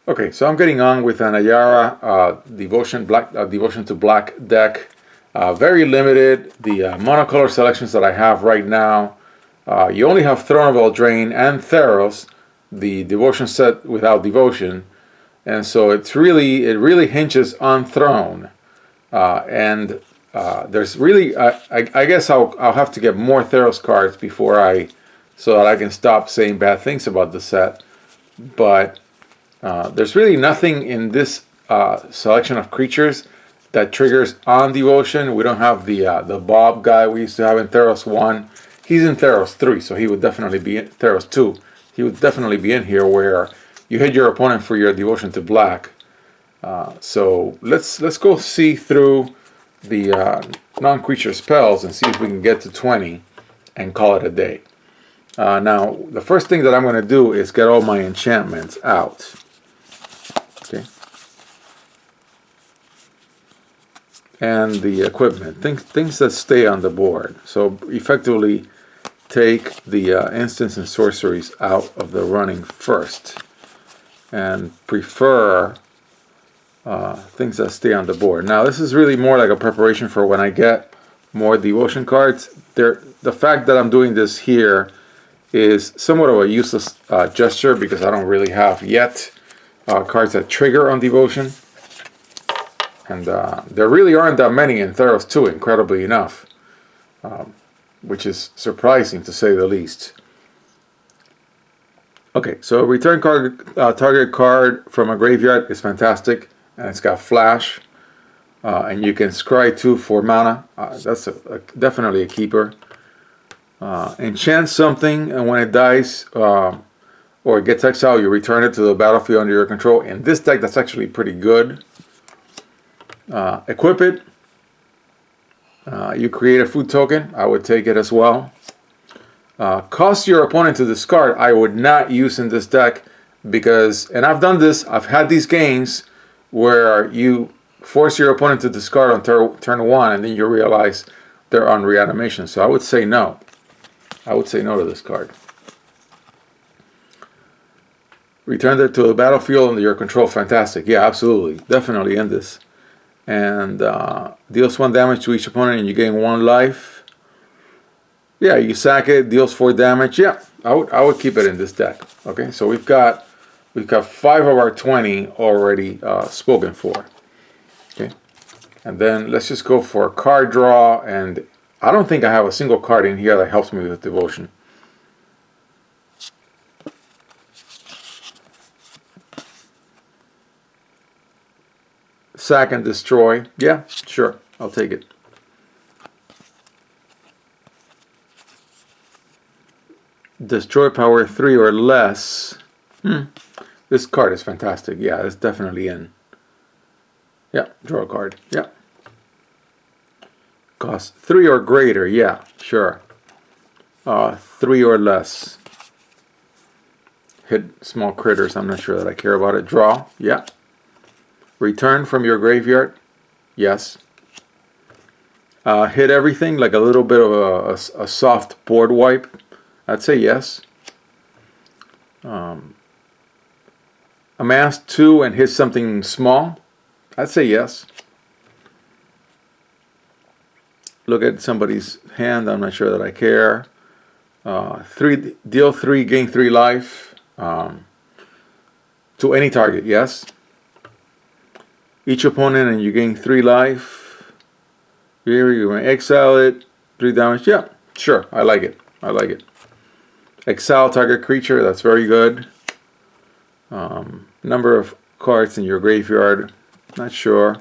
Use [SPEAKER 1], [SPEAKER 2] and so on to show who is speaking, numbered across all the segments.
[SPEAKER 1] Okay, so I'm getting on with an Ayara Devotion to Black deck. Very limited. The monocolor selections that I have right now, you only have Throne of Eldraine and Theros, the Devotion set without Devotion, and so it really hinges on Throne. And there's really, I guess I'll have to get more Theros cards so that I can stop saying bad things about the set. But there's really nothing in this selection of creatures that triggers on Devotion. We don't have the Bob guy we used to have in Theros 1. He's in Theros 3, so he would definitely be in Theros 2. He would definitely be in here where you hit your opponent for your Devotion to Black. So let's go see through the non-creature spells and see if we can get to 20 and call it a day. Now, the first thing that I'm going to do is get all my enchantments out. Okay. And the equipment, things that stay on the board. So effectively take the instants and sorceries out of the running first. And prefer things that stay on the board. Now, this is really more like a preparation for when I get more Devotion cards. The fact that I'm doing this here is somewhat of a useless gesture because I don't really have yet cards that trigger on Devotion. And there really aren't that many in Theros 2, incredibly enough, which is surprising to say the least. Okay, so return target card from a graveyard is fantastic, and it's got flash, and you can scry 2 for mana. That's definitely a keeper. Enchant something, and when it dies or it gets exiled, you return it to the battlefield under your control. In this deck, that's actually pretty good. Equip it. You create a food token. I would take it as well. Cost your opponent to discard. I would not use in this deck because, and I've done this, I've had these games where you force your opponent to discard on turn 1 and then you realize they're on reanimation. So I would say no. I would say no to this card. Return it to the battlefield under your control. Fantastic. Yeah, absolutely. Definitely end this. And deals 1 damage to each opponent and you gain 1 life. Yeah, you sack it, deals 4 damage. Yeah, I would keep it in this deck. Okay, so we've got 5 of our 20 already spoken for. Okay, and then let's just go for a card draw. And I don't think I have a single card in here that helps me with Devotion. Sack and destroy. Yeah, sure, I'll take it. Destroy power 3 or less. This card is fantastic. Yeah, it's definitely in. Yeah, draw a card. Yeah. Cost 3 or greater. Yeah, sure. 3 or less. Hit small critters. I'm not sure that I care about it. Draw. Yeah. Return from your graveyard. Yes. Hit everything, like a little bit of a soft board wipe. I'd say yes. Amass 2 and hit something small. I'd say yes. Look at somebody's hand. I'm not sure that I care. Deal 3, gain 3 life. To any target, yes. Each opponent and you gain 3 life. Here you may exile it. 3 damage. Yeah, sure. I like it. I like it. Exile target creature. That's very good. Number of cards in your graveyard. Not sure.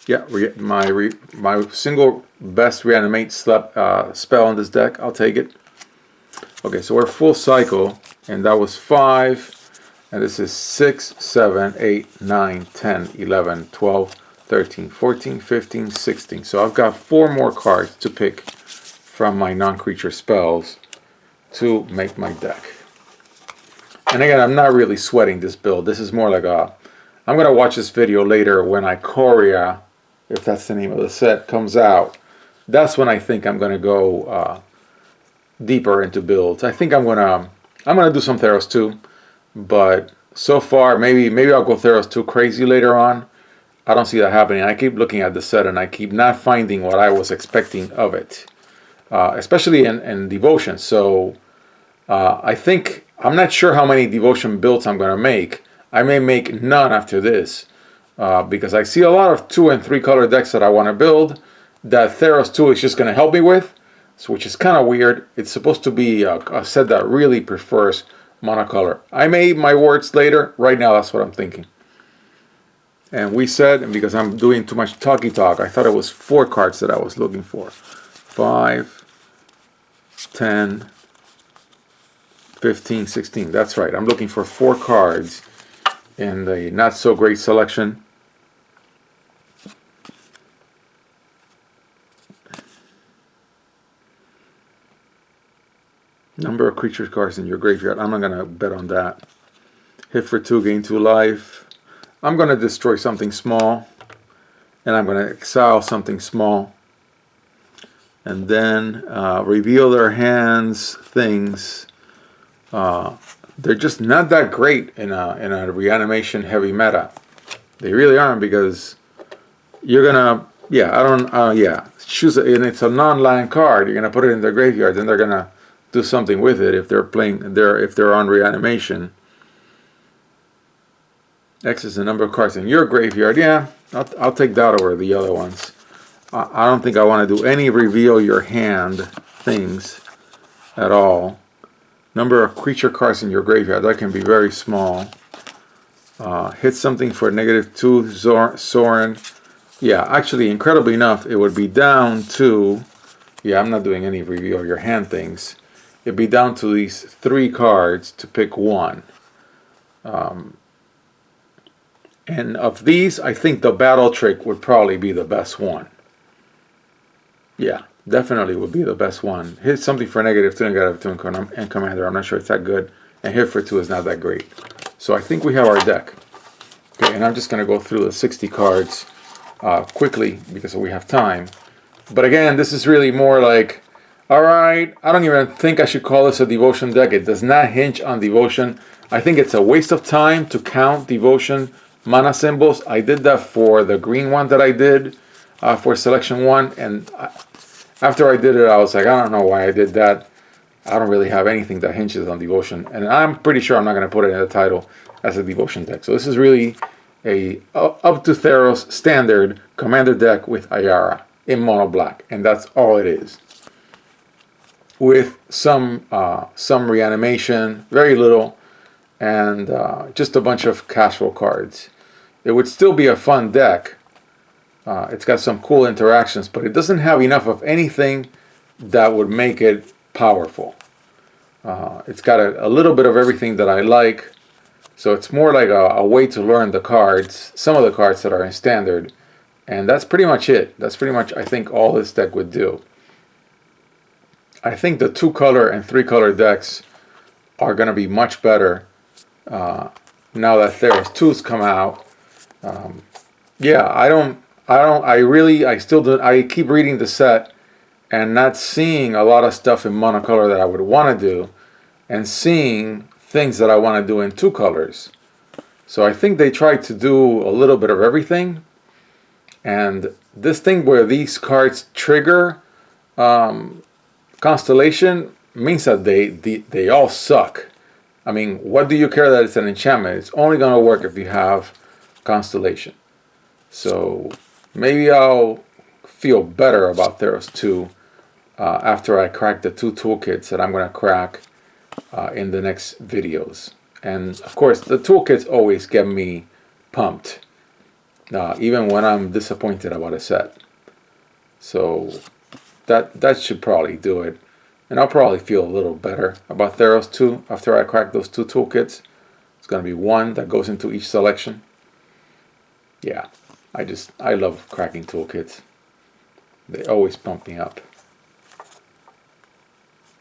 [SPEAKER 1] Yeah, my single best reanimate spell on this deck. I'll take it. Okay, so we're full cycle, and that was 5. And this is 6, 7, 8, 9, 10, 11, 12, 13, 14, 15, 16. So I've got 4 more cards to pick from my non-creature spells to make my deck. And again, I'm not really sweating this build. This is more like I'm going to watch this video later when Ayara, if that's the name of the set, comes out. That's when I think I'm going to go deeper into builds. I think I'm going to do some Theros too. but so far, maybe I'll go Theros 2 crazy later on. I don't see that happening. I keep looking at the set and I keep not finding what I was expecting of it, especially in Devotion. So I think, I'm not sure how many Devotion builds I'm going to make. I may make none after this, because I see a lot of 2 and 3 color decks that I want to build that Theros 2 is just going to help me with, which is kind of weird. It's supposed to be a set that really prefers monocolor. I may eat my words later. Right now, that's what I'm thinking. And we said, and because I'm doing too much talky talk, I thought it was 4 cards that I was looking for. 5, 10, 15, 16. That's right. I'm looking for 4 cards in the not so great selection. Number of creature cards in your graveyard. I'm not going to bet on that. Hit for 2, gain 2 life. I'm going to destroy something small. And I'm going to exile something small. And then reveal their hands things. They're just not that great in a reanimation heavy meta. They really aren't, because you're going to, choose it, and it's a non-land card. You're going to put it in their graveyard, then they're going to do something with it if they're on reanimation. X is the number of cards in your graveyard. Yeah, I'll take that over the other ones. I don't think I want to do any reveal your hand things at all. Number of creature cards in your graveyard, that can be very small. Hit something for -2 Soren. Yeah, actually, incredibly enough, it would be down to, I'm not doing any reveal your hand things. It'd be down to these 3 cards to pick one. And of these, I think the Battle Trick would probably be the best one. Yeah, definitely would be the best one. Hit something for -2 -2 and Commander. I'm not sure it's that good. And hit for 2 is not that great. So I think we have our deck. Okay, and I'm just going to go through the 60 cards quickly because we have time. But again, this is really more like, alright, I don't even think I should call this a Devotion deck. It does not hinge on Devotion. I think it's a waste of time to count Devotion mana symbols. I did that for the green one that I did for selection 1, and after I did it, I was like, I don't know why I did that. I don't really have anything that hinges on Devotion, and I'm pretty sure I'm not going to put it in the title as a Devotion deck. So this is really a up to Theros standard Commander deck with Ayara in mono black, and that's all it is. With some reanimation, very little, and just a bunch of casual cards. It would still be a fun deck. It's got some cool interactions, but it doesn't have enough of anything that would make it powerful. It's got a little bit of everything that I like, so it's more like a way to learn the cards, some of the cards that are in standard, and that's pretty much it. That's pretty much, I think, all this deck would do. I think the 2 color and 3 color decks are going to be much better now that Theros 2's come out. I keep reading the set and not seeing a lot of stuff in monocolor that I would want to do, and seeing things that I want to do in 2 colors. So I think they tried to do a little bit of everything, and this thing where these cards trigger Constellation means that they all suck. I mean, what do you care that it's an enchantment? It's only going to work if you have Constellation. So maybe I'll feel better about Theros 2 after I crack the 2 toolkits that I'm going to crack in the next videos. And of course, the toolkits always get me pumped, even when I'm disappointed about a set. So that should probably do it. And I'll probably feel a little better about Theros 2 after I crack those 2 toolkits. It's going to be 1 that goes into each selection. Yeah, I love cracking toolkits. They always pump me up.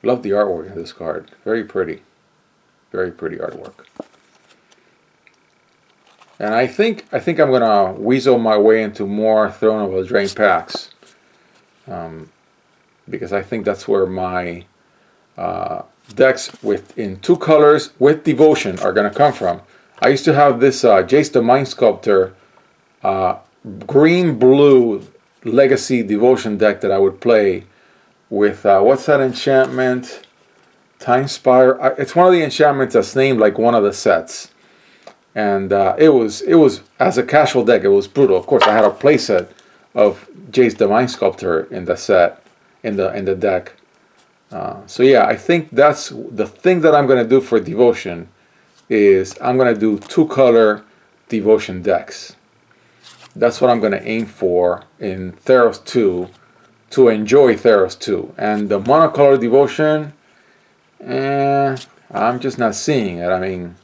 [SPEAKER 1] Love the artwork of this card. Very pretty. Very pretty artwork. And I think I'm going to weasel my way into more Throne of Eldraine packs. Because I think that's where my decks in 2 colors with devotion are going to come from. I used to have this Jace the Mind Sculptor green-blue Legacy Devotion deck that I would play with, what's that enchantment? Time Spire. It's one of the enchantments that's named like one of the sets. And it was, as a casual deck, it was brutal. Of course, I had a playset of Jace the Mind Sculptor in the set, in the deck. So yeah, I think that's the thing that I'm going to do for Devotion is I'm going to do 2-color Devotion decks. That's what I'm going to aim for in Theros 2 to enjoy Theros 2. And the monocolor Devotion, I'm just not seeing it. I mean,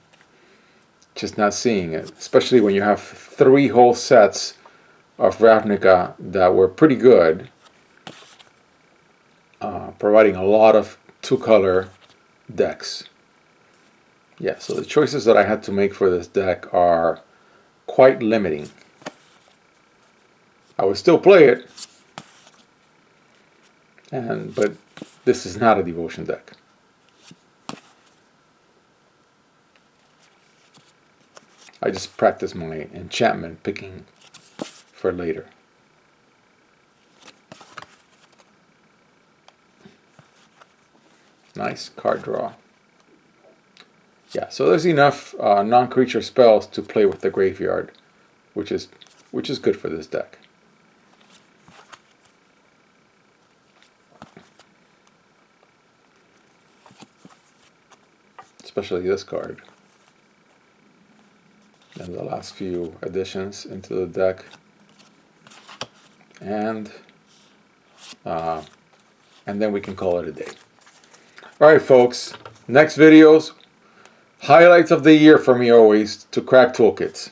[SPEAKER 1] just not seeing it. Especially when you have 3 whole sets of Ravnica that were pretty good, providing a lot of 2-color decks. Yeah, so the choices that I had to make for this deck are quite limiting. I would still play it, but this is not a Devotion deck. I just practice my enchantment picking for later. Nice card draw. Yeah, so there's enough non-creature spells to play with the graveyard, which is good for this deck. Especially this card. And the last few additions into the deck. And then we can call it a day. Alright folks, next videos, highlights of the year for me always to crack toolkits.